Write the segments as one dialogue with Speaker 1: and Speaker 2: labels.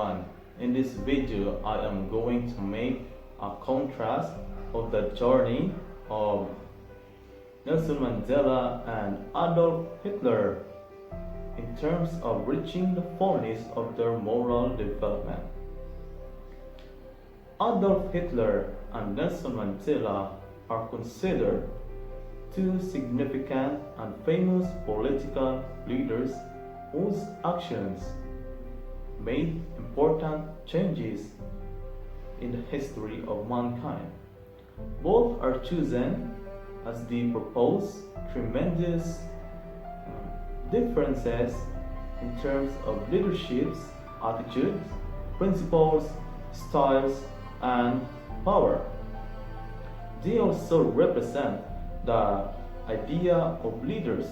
Speaker 1: everyone. In this video I am going to make a contrast of the journey of Nelson Mandela and Adolf Hitler in terms of reaching the fullness of their moral development. Adolf Hitler and Nelson Mandela are considered two significant and famous political leaders whose actions made important changes in the history of mankind. Both are chosen as they propose tremendous differences in terms of leadership's attitudes, principles, styles, and power. They also represent the idea of leaders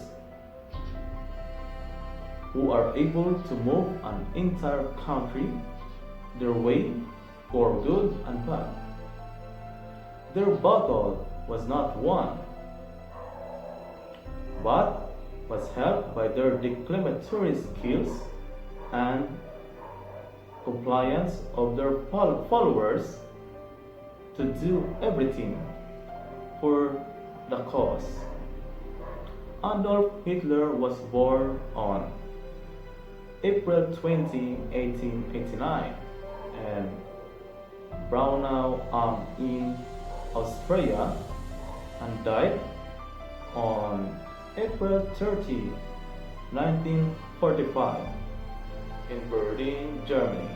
Speaker 1: who are able to move an entire country their way for good and bad. Their battle was not won, but was helped by their declamatory skills and compliance of their followers to do everything for the cause. Adolf Hitler was born on April 20, 1889 in Braunau in Austria and died on April 30, 1945 in Berlin, Germany,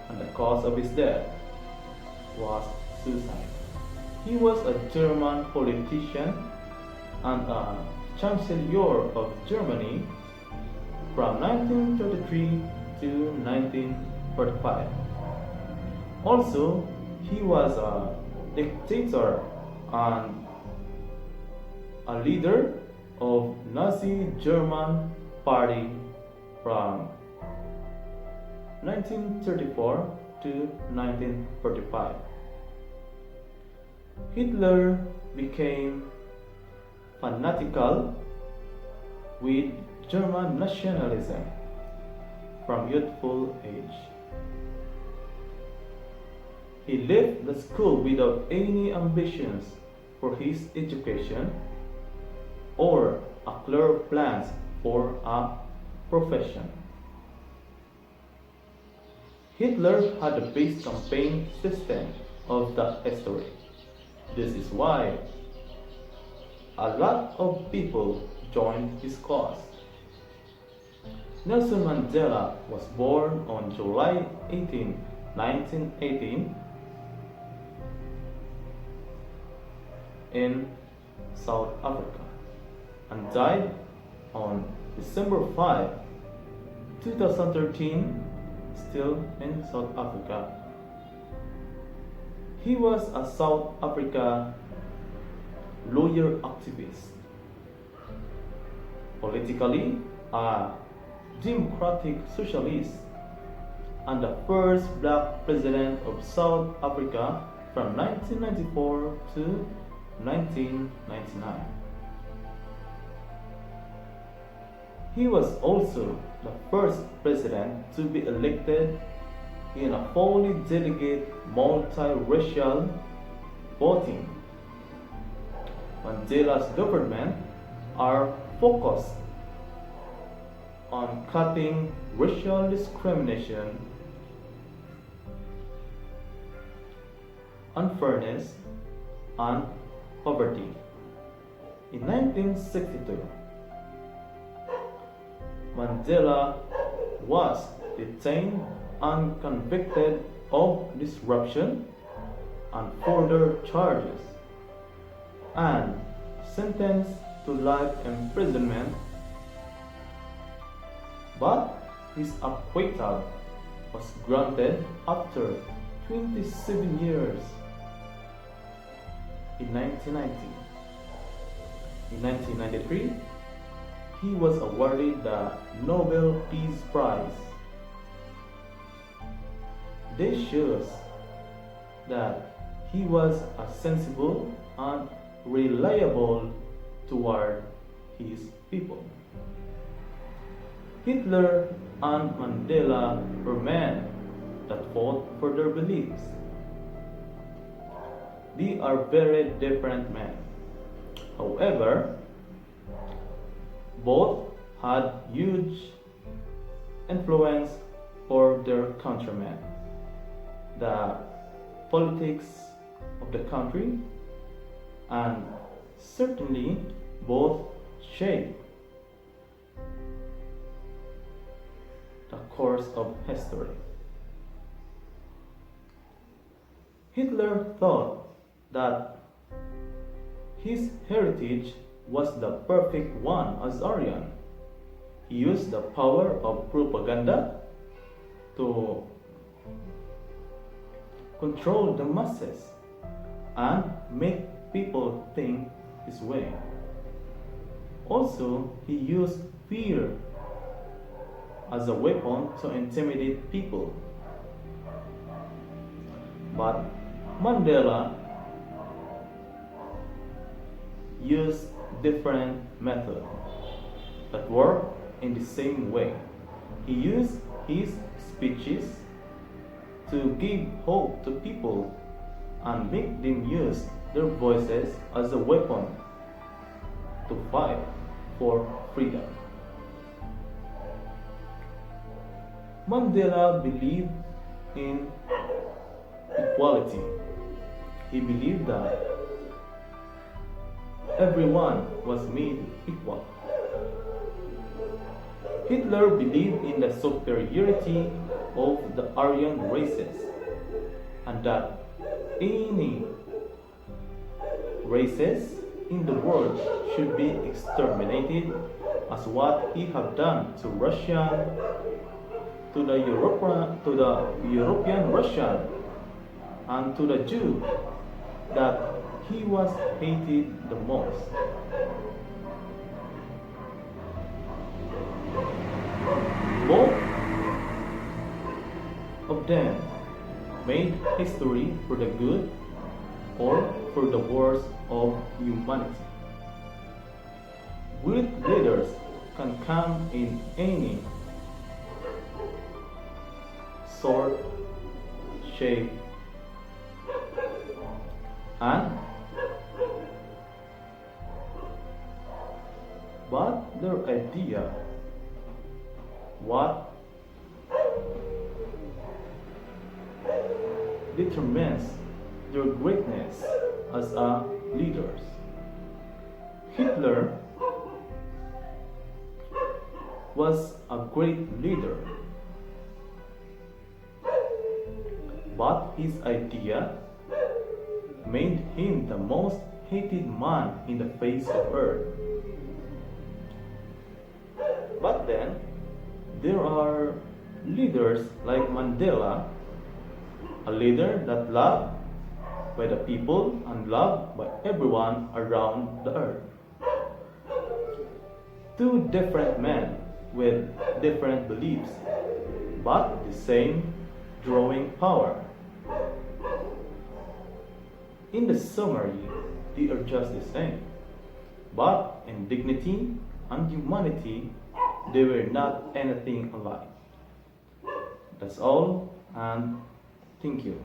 Speaker 1: and the cause of his death was suicide. He was a German politician and a Chancellor of Germany from 1933 to 1945. Also, he was a dictator and a leader of Nazi German Party from 1934 to 1945. Hitler became fanatical with German nationalism from youthful age. He left the school without any ambitions for his education or a clear plans for a profession. Hitler had the best campaign system of the history. This is why a lot of people joined his cause. Nelson Mandela was born on July 18, 1918 in South Africa and died on December 5, 2013, still in South Africa. He was a South Africa lawyer activist, politically a democratic socialist, and the first black president of South Africa from 1994 to 1999. He was also the first president to be elected in a fully delegate multiracial voting. Mandela's government are focused on cutting racial discrimination, unfairness, and poverty. In 1962, Mandela was detained and convicted of disruption and further charges and sentenced to life imprisonment, but his acquittal was granted after 27 years in 1990. In 1993, he was awarded the Nobel Peace Prize. This shows that he was a sensible and reliable toward his people. Hitler and Mandela were men that fought for their beliefs. They are very different men. However, both had huge influence for their countrymen, the politics of the country, and certainly both shaped the course of history. Hitler thought that his heritage was the perfect one as Aryan. He used the power of propaganda to control the masses and make people think his way. Also, he used fear as a weapon to intimidate people. But Mandela used different methods that work in the same way. He used his speeches to give hope to people and make them use their voices as a weapon to fight for freedom. Mandela believed in equality. He believed that everyone was made equal. Hitler believed in the superiority of the Aryan races and that any races in the world should be exterminated, as what he had done to Russia, to the European Russian, and to the Jew that he was hated the most. Both of them made history for the good or for the worse of humanity. Good leaders can come in any sort, shape, and but their idea, what determines their greatness as a leaders. Hitler was a great leader, but his idea made him the most hated man in the face of earth. But then, there are leaders like Mandela, a leader that loved by the people and loved by everyone around the earth. Two different men with different beliefs, but the same drawing power. In the summary, they are just the same, but in dignity and humanity, they were not anything alike. That's all, and thank you.